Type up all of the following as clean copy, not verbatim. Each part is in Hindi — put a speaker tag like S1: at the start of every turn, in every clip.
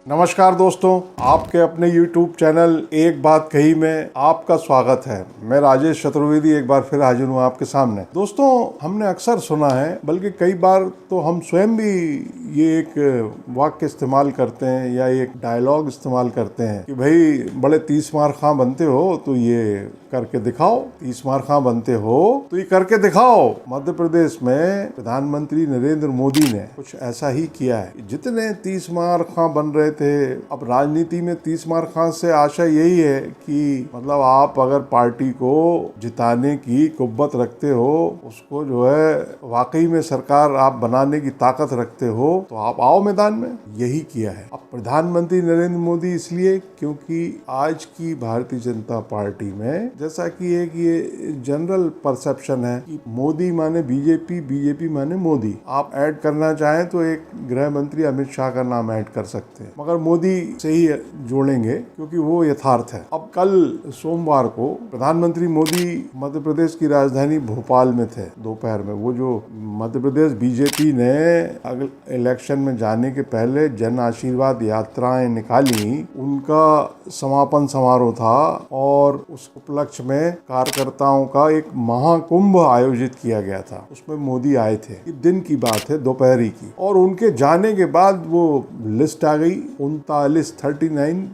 S1: नमस्कार दोस्तों, आपके अपने YouTube चैनल एक बात कही में आपका स्वागत है। मैं राजेश चतुर्वेदी एक बार फिर हाजिर हूँ आपके सामने। दोस्तों, हमने अक्सर सुना है, बल्कि कई बार तो हम स्वयं भी ये एक वाक्य इस्तेमाल करते हैं या एक डायलॉग इस्तेमाल करते हैं कि भाई बड़े 30 मार खां बनते हो तो ये करके दिखाओ, 30 मार खां बनते हो तो ये करके दिखाओ। मध्य प्रदेश में प्रधानमंत्री नरेंद्र मोदी ने कुछ ऐसा ही किया है। जितने 30 मार खां बन रहे थे, अब राजनीति में 30 मार खां से आशा यही है कि मतलब आप अगर पार्टी को जिताने की कुव्वत रखते हो, उसको जो है वाकई में सरकार आप बनाने की ताकत रखते हो, तो आप आओ मैदान में। यही किया है अब प्रधानमंत्री नरेंद्र मोदी, इसलिए क्योंकि आज की भारतीय जनता पार्टी में जैसा कि एक ये जनरल परसेप्शन है कि मोदी माने बीजेपी, बीजेपी माने मोदी। आप ऐड करना चाहें तो एक गृह मंत्री अमित शाह का नाम ऐड कर सकते हैं, मगर मोदी से ही जोड़ेंगे क्योंकि वो यथार्थ है। अब कल सोमवार को प्रधानमंत्री मोदी मध्य प्रदेश की राजधानी भोपाल में थे दोपहर में। वो जो मध्य प्रदेश बीजेपी ने अगले इलेक्शन में जाने के पहले जन आशीर्वाद यात्राएं निकाली, उनका समापन समारोह था और उस उपलक्ष्य में कार्यकर्ताओं का एक महाकुंभ आयोजित किया गया था। उसमें मोदी आए थे। ये दिन की बात है, दोपहरी की। और उनके जाने के बाद वो लिस्ट आ गई 39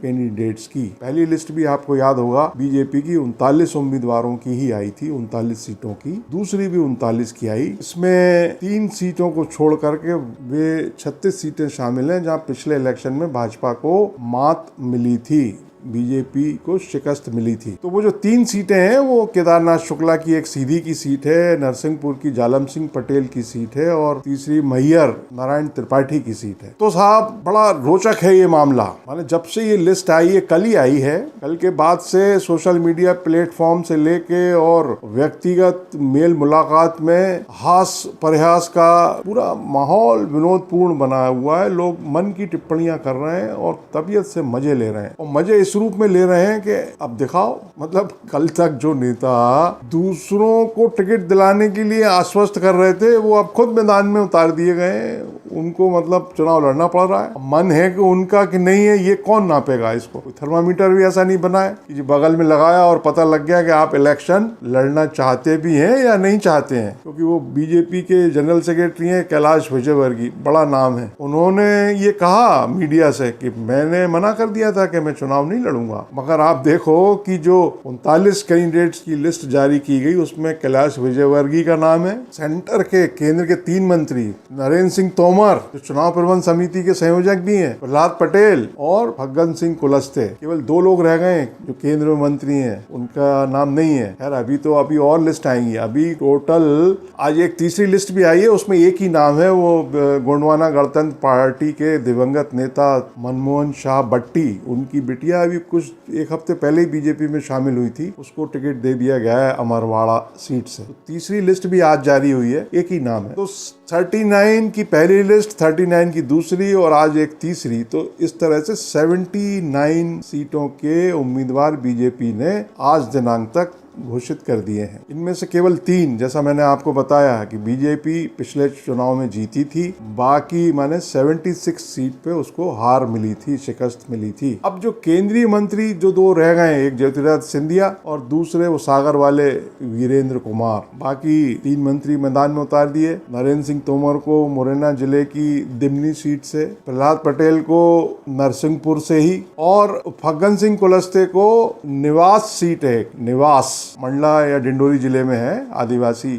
S1: कैंडिडेट्स की। पहली लिस्ट भी आपको याद होगा, बीजेपी की 39 उम्मीदवारों की ही आई थी, 39 सीटों की। दूसरी भी 39 की आई। इसमें 3 सीटों को छोड़ करके वे 36 सीटें शामिल हैं जहां पिछले इलेक्शन में भाजपा को मात मिली थी, बीजेपी को शिकस्त मिली थी। तो वो जो 3 सीटें हैं, वो केदारनाथ शुक्ला की एक सीधी की सीट है, नरसिंहपुर की जालम सिंह पटेल की सीट है और तीसरी मैहर नारायण त्रिपाठी की सीट है। तो साहब, बड़ा रोचक है ये मामला। माने जब से ये लिस्ट आई है, कल ही आई है, कल के बाद से सोशल मीडिया प्लेटफॉर्म से लेके और व्यक्तिगत मेल मुलाकात में हास परिहास का पूरा माहौल विनोदपूर्ण बना हुआ है। लोग मन की टिप्पणियां कर रहे हैं और तबीयत से मजे ले रहे हैं, और मजे इस रूप में ले रहे हैं कि अब दिखाओ। मतलब कल तक जो नेता दूसरों को टिकट दिलाने के लिए आश्वस्त कर रहे थे, वो अब खुद मैदान में उतार दिए गए। उनको मतलब चुनाव लड़ना पड़ रहा है। मन है कि उनका कि नहीं है, ये कौन नापेगा इसको? थर्मामीटर भी ऐसा नहीं बना है कि बगल में लगाया और पता लग गया कि आप इलेक्शन लड़ना चाहते भी हैं या नहीं चाहते हैं। क्योंकि वो बीजेपी के जनरल सेक्रेटरी हैं कैलाश विजयवर्गीय, बड़ा नाम है। उन्होंने ये कहा मीडिया से कि मैंने मना कर दिया था कि मैं चुनाव नहीं लड़ूंगा। मगर आप देखो कि जो 39 कैंडिडेट्स की लिस्ट जारी की गई, उसमें कैलाश विजयवर्गीय का नाम है। सेंटर के केंद्र के 3 मंत्री, नरेंद्र सिंह तोमर जो चुनाव प्रबंध समिति के संयोजक भी हैं, प्रहलाद पटेल और फग्गन सिंह कुलस्ते, केवल 2 लोग रह गए जो केंद्र में मंत्री हैं, उनका नाम नहीं है। खैर, अभी और लिस्ट आएंगी। अभी टोटल आज एक तीसरी लिस्ट भी आई है, उसमें एक ही नाम है, वो गोंडवाना गणतंत्र पार्टी के दिवंगत नेता मनमोहन शाह बट्टी, उनकी बिटिया अभी कुछ एक हफ्ते पहले ही बीजेपी में शामिल हुई थी, उसको टिकट दे दिया गया है अमरवाड़ा सीट से। तो तीसरी लिस्ट भी आज जारी हुई है, एक ही नाम है। तो 39 की पहली लिस्ट, 39 की दूसरी और आज एक तीसरी, तो इस तरह से 79 सीटों के उम्मीदवार बीजेपी ने आज दिनांक तक घोषित कर दिए हैं। इनमें से केवल 3, जैसा मैंने आपको बताया कि बीजेपी पिछले चुनाव में जीती थी, बाकी माने 76 सीट पे उसको हार मिली थी, शिकस्त मिली थी। अब जो केंद्रीय मंत्री जो 2 रह गए, एक ज्योतिरादित्य सिंधिया और दूसरे वो सागर वाले वीरेंद्र कुमार, बाकी 3 मंत्री मैदान में उतार दिए। नरेंद्र सिंह तोमर को मुरैना जिले की दिमनी सीट से, प्रहलाद पटेल को नरसिंहपुर से ही, और फग्गन सिंह कुलस्ते को निवास सीट है, निवास मंडला या डिंडोरी जिले में है, आदिवासी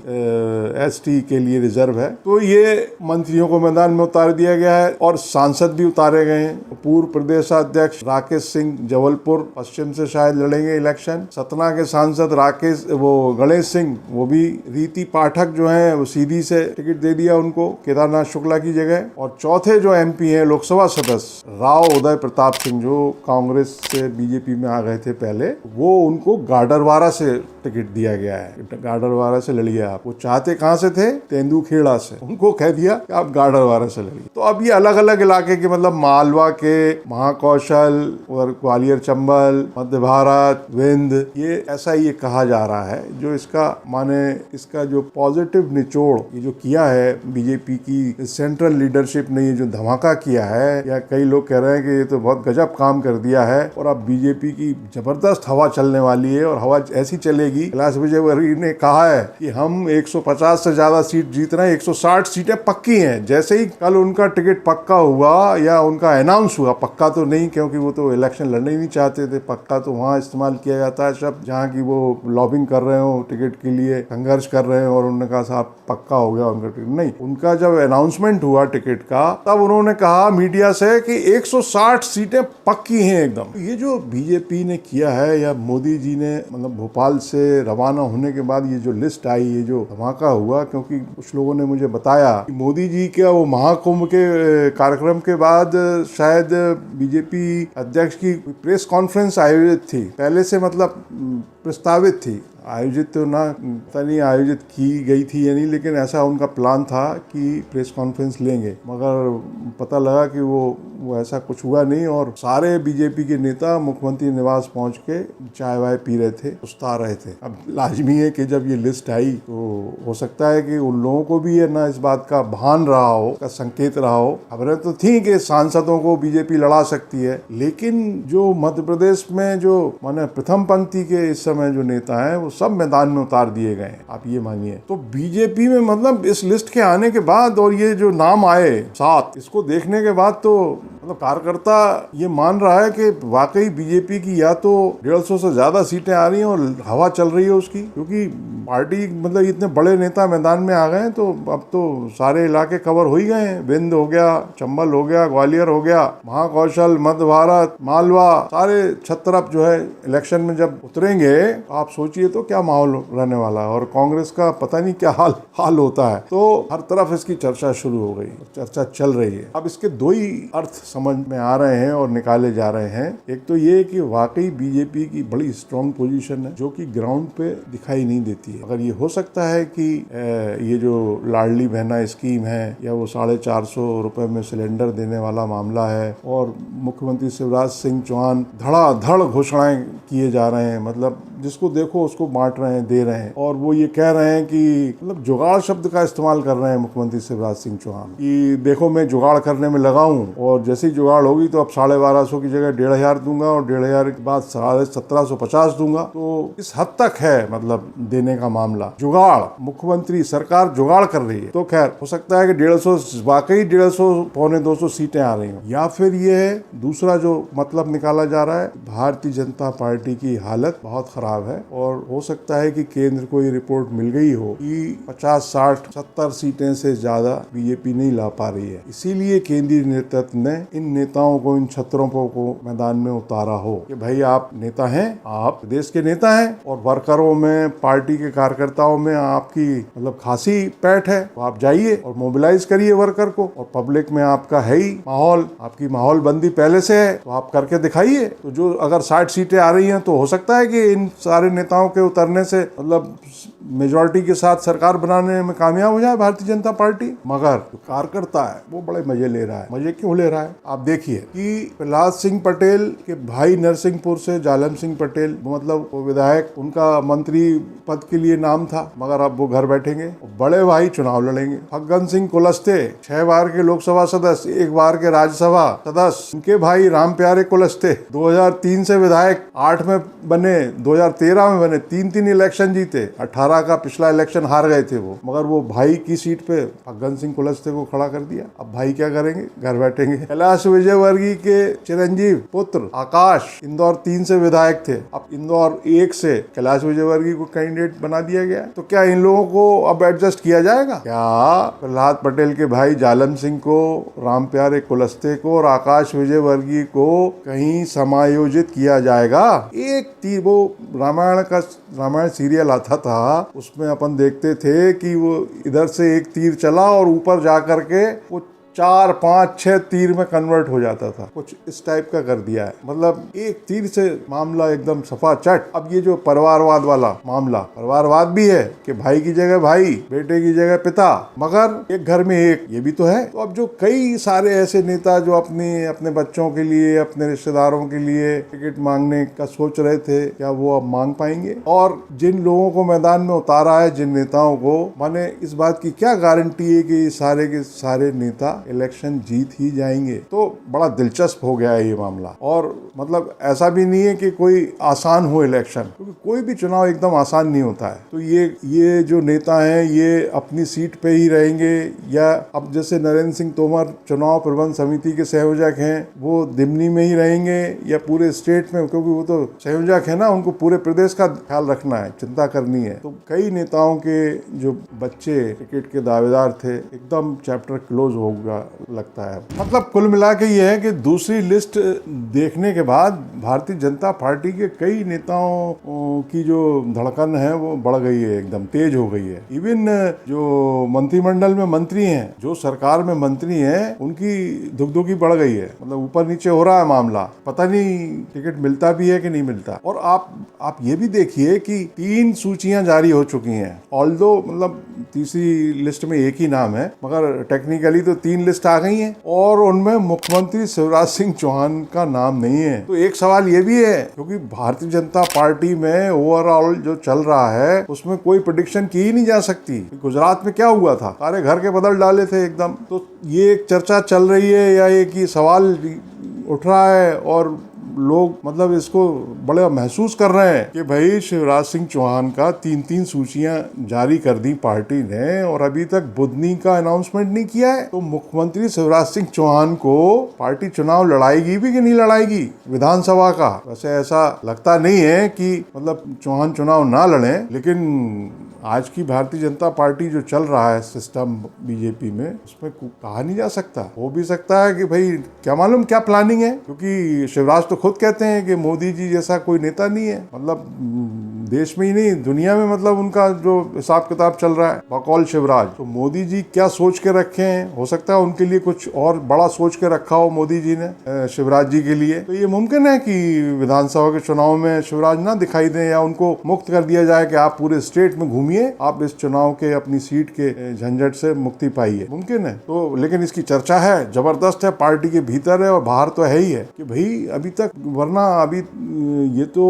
S1: एसटी के लिए रिजर्व है। तो ये मंत्रियों को मैदान में उतार दिया गया है और सांसद भी उतारे गए हैं। पूर्व प्रदेशाध्यक्ष राकेश सिंह जबलपुर पश्चिम से शायद लड़ेंगे इलेक्शन। सतना के सांसद गणेश सिंह, वो भी रीति पाठक जो है वो सीधी से टिकट दे दिया उनको केदारनाथ शुक्ला की जगह। और चौथे जो एमपी हैं लोकसभा सदस्य राव उदय प्रताप सिंह, जो कांग्रेस से बीजेपी में आ गए थे पहले, वो उनको गाडरवारा से टिकट दिया गया है, गाडरवारा से लड़िए आप। वो चाहते कहाँ से थे? तेंदुखेड़ा से। उनको कह दिया कि आप गाडरवारा से लड़िए। तो अब ये अलग अलग इलाके के, मतलब मालवा के, महाकौशल और ग्वालियर चंबल, मध्य भारत, विंध, ये ऐसा ये कहा जा रहा है। जो इसका माने, इसका जो पॉजिटिव निचोड़ ये जो किया है बीजेपी की सेंट्रल लीडरशिप ने, ये जो धमाका किया है, या कई लोग कह रहे हैं कि ये तो बहुत गजब काम कर दिया है और अब बीजेपी की जबरदस्त हवा चलने वाली है। और हवा ऐसी चलेगी, कैलाश विजयवर्गीय ने कहा है कि हम 150 से ज्यादा सीट जीत रहे हैं, 160 सीटें पक्की हैं। जैसे ही कल उनका टिकट पक्का हुआ या उनका अनाउंस हुआ, पक्का तो नहीं क्योंकि वो तो इलेक्शन लड़ना ही नहीं चाहते थे, पक्का तो वहां इस्तेमाल किया जाता है शब्द जहाँ की वो लॉबिंग कर रहे हो, टिकट के लिए संघर्ष कर रहे हो, और उन्होंने कहा साहब पक्का हो गया उनका टिकट। नहीं, उनका जब अनाउंसमेंट हुआ टिकट का, तब उन्होंने कहा मीडिया से कि 160 सीटें पक्की हैं एकदम। ये जो बीजेपी ने किया है, या मोदी जी ने, मतलब भोपाल से रवाना होने के बाद ये जो लिस्ट आई, ये जो धमाका हुआ, क्योंकि कुछ लोगों ने मुझे बताया कि मोदी जी का वो महाकुंभ के कार्यक्रम के बाद शायद बीजेपी अध्यक्ष की प्रेस कॉन्फ्रेंस आयोजित थी, पहले से मतलब प्रस्तावित थी, आयोजित तो ना, पता नहीं आयोजित की गई थी या नहीं, लेकिन ऐसा उनका प्लान था कि प्रेस कॉन्फ्रेंस लेंगे, मगर पता लगा कि वो ऐसा कुछ हुआ नहीं। और सारे बीजेपी के नेता मुख्यमंत्री निवास पहुंच के चाय वाय पी रहे थे, सुस्ता रहे थे। अब लाजमी है कि जब ये लिस्ट आई तो हो सकता है कि उन लोगों को भी है ना इस बात का भान रहा हो, का संकेत रहा हो। खबरें तो थी कि सांसदों को बीजेपी लड़ा सकती है, लेकिन जो मध्य प्रदेश में जो माने प्रथम पंक्ति के इस समय जो नेता हैं, वो सब मैदान में उतार दिए गए हैं, आप ये मानिए। तो बीजेपी में मतलब इस लिस्ट के आने के बाद और ये जो नाम आए 7, इसको देखने के बाद तो मतलब कार्यकर्ता ये मान रहा है कि वाकई बीजेपी की या तो 150 से ज्यादा सीटें आ रही हैं और हवा चल रही है उसकी, क्योंकि पार्टी मतलब इतने बड़े नेता मैदान में आ गए हैं, तो अब तो सारे इलाके कवर हो ही गए हैं। विंध्य हो गया, चंबल हो गया, ग्वालियर हो गया, महाकौशल, मध्य भारत, मालवा, सारे तरफ जो है इलेक्शन में जब उतरेंगे, आप सोचिए तो क्या माहौल रहने वाला है। और कांग्रेस का पता नहीं क्या हाल होता है। तो हर तरफ इसकी चर्चा शुरू हो गई, चर्चा चल रही है। अब इसके दो ही अर्थ समझ में आ रहे हैं और निकाले जा रहे हैं। एक तो ये कि वाकई बीजेपी की बड़ी स्ट्रांग पोजीशन है, जो कि ग्राउंड पे दिखाई नहीं देती है। अगर ये हो सकता है कि ये जो लाडली बहना स्कीम है, या वो 450 रुपए में सिलेंडर देने वाला मामला है, और मुख्यमंत्री शिवराज सिंह चौहान धड़ाधड़ घोषणाएं किए जा रहे हैं, मतलब जिसको देखो उसको बांट रहे हैं, दे रहे हैं। और वो ये कह रहे हैं कि मतलब जुगाड़ शब्द का इस्तेमाल कर रहे हैं मुख्यमंत्री शिवराज सिंह चौहान, कि देखो मैं जुगाड़ करने में लगा हूं, और जैसे ही जुगाड़ होगी तो अब 1250 की जगह 1500 दूंगा, और 1500 के बाद 1750 दूंगा। तो इस हद तक है मतलब देने का मामला। जुगाड़, मुख्यमंत्री सरकार जुगाड़ कर रही है। तो खैर हो सकता है कि 150 वाकई 150 पौने 200 सीटें आ रही हो, या फिर ये है दूसरा जो मतलब निकाला जा रहा है, भारतीय जनता पार्टी की हालत बहुत खराब है, और हो सकता है कि केंद्र को ये रिपोर्ट मिल गई हो कि 50, 60, 70 सीटें से ज्यादा बीजेपी नहीं ला पा रही है। इसीलिए केंद्रीय नेतृत्व ने इन नेताओं को, इन छत्रों को मैदान में उतारा हो कि भाई आप नेता हैं, आप देश के नेता हैं, और वर्करों में, पार्टी के कार्यकर्ताओं में आपकी मतलब खासी पैठ है, तो आप जाइए और मोबिलाइज करिए वर्कर को। और पब्लिक में आपका है ही माहौल, आपकी माहौल बंदी पहले से है, तो आप करके दिखाइए। तो जो अगर 60 सीटें आ रही हैं, तो हो सकता है कि इन सारे नेताओं के उतरने से मतलब मेजॉरिटी के साथ सरकार बनाने में कामयाब हो जाए भारतीय जनता पार्टी। मगर जो कार्यकर्ता है वो बड़े मजे ले रहा है। मजे क्यों ले रहा है? आप देखिए कि प्रहलाद सिंह पटेल के भाई नरसिंहपुर से जालम सिंह पटेल, मतलब वो विधायक, उनका मंत्री पद के लिए नाम था, मगर अब वो घर बैठेंगे। बड़े भाई चुनाव लड़ेंगे। फग्गन सिंह कुलस्ते 6 बार के लोकसभा सदस्य, 1 बार के राज्यसभा सदस्य, उनके भाई रामप्यारे कुलस्ते 2003 से विधायक, 8 में बने, 2013 में बने, 3 इलेक्शन जीते, 18 का पिछला इलेक्शन हार गए थे वो, मगर वो भाई की सीट पे फग्गन सिंह कुलस्ते को खड़ा कर दिया। अब भाई क्या करेंगे? घर बैठेंगे। कैलाश विजयवर्गीय के चिरंजीव पुत्र आकाश इंदौर 3 से विधायक थे, अब इंदौर 1 से कैलाश विजयवर्गीय को कैंडिडेट बना दिया गया। तो क्या इन लोगों को अब एडजस्ट किया जाएगा? क्या प्रहलाद पटेल के भाई जालम सिंह को, रामप्यारे कुलस्ते को और आकाश विजयवर्गीय को कहीं समायोजित किया जाएगा? एक तीर, वो रामायण सीरियल आता था, उसमें अपन देखते थे कि वो इधर से एक तीर चला और ऊपर जा करके वो 4 5 6 तीर में कन्वर्ट हो जाता था। कुछ इस टाइप का कर दिया है, मतलब एक तीर से मामला एकदम सफा चट। अब ये जो परिवारवाद वाला मामला, परिवारवाद भी है कि भाई की जगह भाई, बेटे की जगह पिता, मगर एक घर में एक, ये भी तो है। तो अब जो कई सारे ऐसे नेता जो अपने बच्चों के लिए, अपने रिश्तेदारों के लिए टिकट मांगने का सोच रहे थे, क्या वो अब मांग पाएंगे? और जिन लोगों को मैदान में उतारा है, जिन नेताओं को, माने इस बात की क्या गारंटी है कि सारे के सारे नेता इलेक्शन जीत ही जाएंगे? तो बड़ा दिलचस्प हो गया है ये मामला। और मतलब ऐसा भी नहीं है कि कोई आसान हो इलेक्शन, क्योंकि कोई भी चुनाव एकदम आसान नहीं होता है। तो ये जो नेता हैं ये अपनी सीट पे ही रहेंगे, या अब जैसे नरेंद्र सिंह तोमर चुनाव प्रबंध समिति के संयोजक हैं, वो दिमनी में ही रहेंगे या पूरे स्टेट में? क्योंकि वो तो संयोजक है ना, उनको पूरे प्रदेश का ख्याल रखना है, चिंता करनी है। तो कई नेताओं के जो बच्चे टिकट के दावेदार थे, एकदम चैप्टर क्लोज होगा लगता है। मतलब कुल मिला के ये है कि दूसरी लिस्ट देखने के बाद भारतीय जनता पार्टी के कई नेताओं की जो धड़कन है वो बढ़ गई है, एकदम तेज हो गई है। इवन जो मंत्रिमंडल में मंत्री हैं, जो सरकार में मंत्री हैं, उनकी धुकधुकी बढ़ गई है। मतलब ऊपर नीचे हो रहा है मामला, पता नहीं टिकट मिलता भी है कि नहीं मिलता। और आप ये भी देखिए कि 3 सूचियां जारी हो चुकी हैं। ऑल्दो मतलब तीसरी लिस्ट में एक ही नाम है, मगर टेक्निकली तो 3 लिस्ट आ गई हैं, और उनमें मुख्यमंत्री शिवराज सिंह चौहान का नाम नहीं है। तो एक सवाल ये भी है, क्योंकि भारतीय जनता पार्टी में ओवरऑल जो चल रहा है उसमें कोई प्रेडिक्शन की ही नहीं जा सकती। गुजरात में क्या हुआ था, सारे घर के बदल डाले थे एकदम। तो ये एक चर्चा चल रही है, या एक ही सवाल उठ रहा है, और लोग मतलब इसको बड़े महसूस कर रहे हैं कि भाई शिवराज सिंह चौहान का 3 सूचियां जारी कर दी पार्टी ने, और अभी तक बुधनी का अनाउंसमेंट नहीं किया है। तो मुख्यमंत्री शिवराज सिंह चौहान को पार्टी चुनाव लड़ाएगी भी कि नहीं लड़ाएगी विधानसभा का? वैसे ऐसा लगता नहीं है कि मतलब चौहान चुनाव ना लड़े, लेकिन आज की भारतीय जनता पार्टी जो चल रहा है सिस्टम बीजेपी में, उसमें कहा नहीं जा सकता। हो भी सकता है कि भाई क्या मालूम क्या प्लानिंग है, क्योंकि शिवराज तो खुद कहते हैं कि मोदी जी जैसा कोई नेता नहीं है। मतलब देश में ही नहीं, दुनिया में मतलब उनका जो हिसाब किताब चल रहा है बकौल शिवराज। तो मोदी जी क्या सोच के रखे हैं, हो सकता है उनके लिए कुछ और बड़ा सोच के रखा हो मोदी जी ने शिवराज जी के लिए। तो ये मुमकिन है कि विधानसभा के चुनाव में शिवराज ना दिखाई दें, या उनको मुक्त कर दिया जाए कि आप पूरे स्टेट में घूमिए, आप इस चुनाव के अपनी सीट के झंझट से मुक्ति पाइए। मुमकिन है। तो लेकिन इसकी चर्चा है, जबरदस्त है, पार्टी के भीतर है और बाहर तो है ही है कि भाई अभी तक, वरना अभी ये तो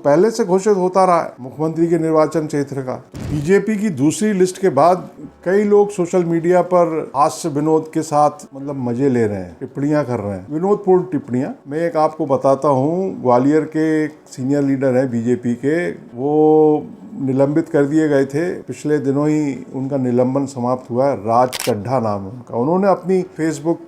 S1: पहले से घोषित होता रहा है मुख्यमंत्री के निर्वाचन क्षेत्र का। बीजेपी की दूसरी लिस्ट के बाद कई लोग सोशल मीडिया पर हास्य विनोद के साथ मतलब मजे ले रहे हैं, टिप्पणियां कर रहे हैं, विनोदपूर्ण टिप्पणियां। मैं एक आपको बताता हूं, ग्वालियर के एक सीनियर लीडर है बीजेपी के, वो निलंबित कर दिए गए थे, पिछले दिनों ही उनका निलंबन समाप्त हुआ है। राज चड्ढा नाम है उनका। उन्होंने अपनी फेसबुक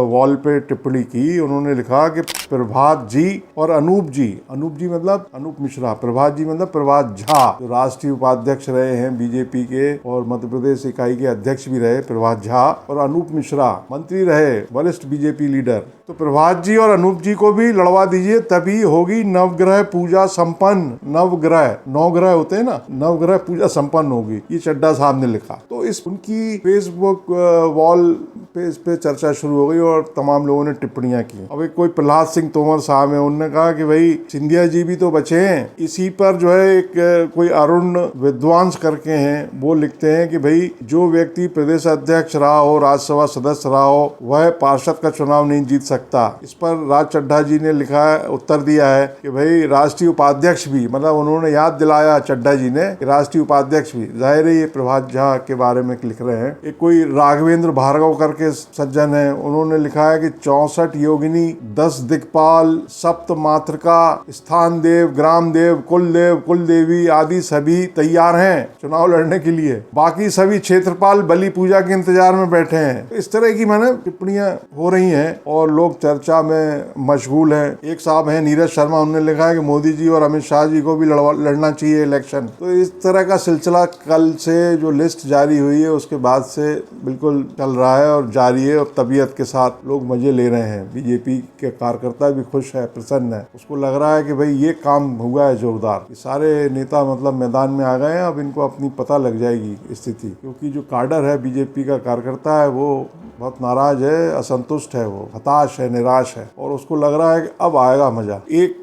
S1: वॉल पे टिप्पणी की। उन्होंने लिखा कि प्रभात जी और अनूप जी मतलब अनूप मिश्रा, प्रभात जी मतलब प्रभात झा, जो राष्ट्रीय उपाध्यक्ष रहे हैं बीजेपी के और मध्य प्रदेश इकाई के अध्यक्ष भी रहे प्रभात झा, और अनूप मिश्रा मंत्री रहे, वरिष्ठ बीजेपी लीडर। तो प्रभात जी और अनूप जी को भी लड़वा दीजिए, तभी होगी नवग्रह पूजा संपन्न। नवग्रह 9 ग्रह होते हैं ना, नवग्रह पूजा संपन्न होगी, ये चड्ढा साहब ने लिखा। तो इस उनकी फेसबुक वॉल पे इस पे चर्चा शुरू हो गई और तमाम लोगों ने टिप्पणियां की। अब एक कोई प्रहलाद सिंह तोमर साहब है, उन्होंने कहा कि भाई सिंधिया जी भी तो बचे हैं। इसी पर जो है एक कोई अरुण विद्वांस करके हैं, वो लिखते हैं कि भाई जो व्यक्ति प्रदेश अध्यक्ष रहा हो, राज्यसभा सदस्य रहा हो, वह पार्षद का चुनाव नहीं जीत सकता। इस पर राज चड्ढा जी ने लिखा है, उत्तर दिया है कि भाई राष्ट्रीय उपाध्यक्ष भी, मतलब उन्होंने याद दिलाया चड्ढा जी ने, राष्ट्रीय उपाध्यक्ष भी, जाहिर है ये प्रभात झा के बारे में लिख रहे हैं। एक कोई राघवेंद्र भार्गव करके सज्जन है, उन्होंने लिखा है कि 64 योगिनी, 10 दिक्पाल, सप्त मातृका, स्थान देव, ग्राम देव, कुल देवी आदि सभी तैयार हैं चुनाव लड़ने के लिए। बाकी सभी क्षेत्रपाल बलि पूजा के इंतजार में बैठे हैं। तो इस तरह की मैंने टिप्पणियां हो रही हैं और लोग चर्चा में मशगूल हैं। एक साहब हैं नीरज शर्मा, उन्होंने लिखा है कि मोदी जी और अमित शाह जी को भी लड़ना चाहिए इलेक्शन। तो इस तरह का सिलसिला कल से जो लिस्ट जारी हुई है उसके बाद से बिल्कुल चल रहा है, और जारी है और तबीयत के साथ लोग मजे ले रहे हैं। बीजेपी के कार्यकर्ता भी खुश है, प्रसन्न है। उसको लग रहा है कि भाई ये काम हुआ है जोरदार, सारे नेता मतलब मैदान में आ गए हैं, अब इनको अपनी पता लग जाएगी स्थिति। क्योंकि जो काडर है बीजेपी का कार्यकर्ता है वो बहुत नाराज है, असंतुष्ट है, वो हताश है, निराश है और उसको लग रहा है कि अब आएगा मजा। एक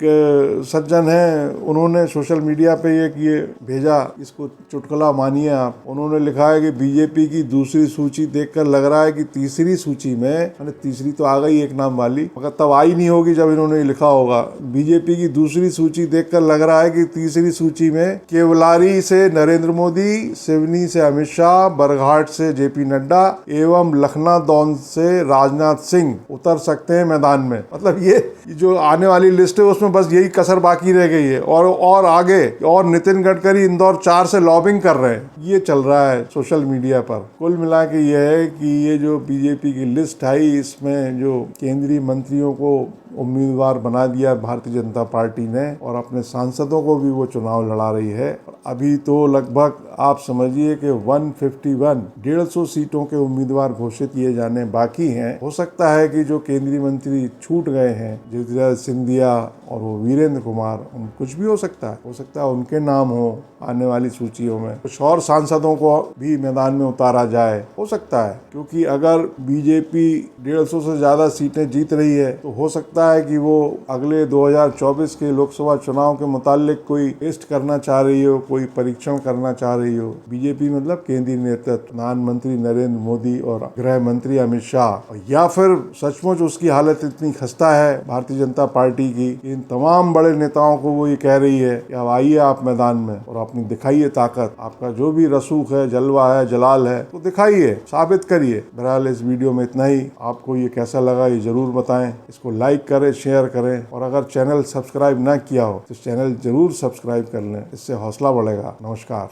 S1: सज्जन है, उन्होंने सोशल मीडिया पे ये भेजा, इसको चुटकुला मानिए आप। उन्होंने लिखा है कि बीजेपी की दूसरी सूची देखकर लग रहा है कि तीसरी सूची में, मैंने तीसरी तो आ गई एक नाम वाली, मगर तब आई नहीं होगी जब इन्होंने लिखा होगा। बीजेपी की दूसरी सूची देखकर लग रहा है कि तीसरी सूची में केवलारी से नरेंद्र मोदी, सिवनी से अमित शाह, बरघाट से जेपी नड्डा एवं लखनऊ से राजनाथ सिंह उतर सकते हैं मैदान में। मतलब ये जो आने वाली लिस्ट है उसमें बस यही कसर बाकी रह गई है। और आगे और नितिन गडकरी इंदौर 4 से लॉबिंग कर रहे हैं, ये चल रहा है सोशल मीडिया पर। कुल मिला के ये है कि ये जो बीजेपी की लिस्ट आई, इसमें जो केंद्रीय मंत्रियों को उम्मीदवार बना दिया भारतीय जनता पार्टी ने और अपने सांसदों को भी वो चुनाव लड़ा रही है। अभी तो लगभग आप समझिए कि 151 सीटों के उम्मीदवार घोषित किए जाने बाकी हैं। हो सकता है कि जो केंद्रीय मंत्री छूट गए हैं, ज्योतिरादित्य सिंधिया और वो वीरेंद्र कुमार, कुछ भी हो सकता है उनके नाम हो आने वाली सूचियों में। कुछ और सांसदों को भी मैदान में उतारा जाए, हो सकता है। क्योंकि अगर बीजेपी 150 से ज्यादा सीटें जीत रही है तो हो सकता है कि वो अगले 2024 के लोकसभा चुनाव के मुतालिक कोई टेस्ट करना चाह रही हो, कोई परीक्षण करना चाह रही हो। बीजेपी मतलब केंद्रीय नेतृत्व, प्रधानमंत्री नरेंद्र मोदी और गृह मंत्री अमित शाह, या फिर सचमुच उसकी हालत इतनी खस्ता है भारतीय जनता पार्टी की, इन तमाम बड़े नेताओं को वो ये कह रही है कि अब आइए आप मैदान में और अपनी दिखाइए ताकत, आपका जो भी रसूख है, जलवा है, जलाल है, तो दिखाइए, साबित करिए। बहरहाल इस वीडियो में इतना ही। आपको ये कैसा लगा ये जरूर बताएं, इसको लाइक करें, शेयर करें और अगर चैनल सब्सक्राइब ना किया हो तो चैनल जरूर सब्सक्राइब कर लें, इससे हौसला बढ़ेगा। नमस्कार।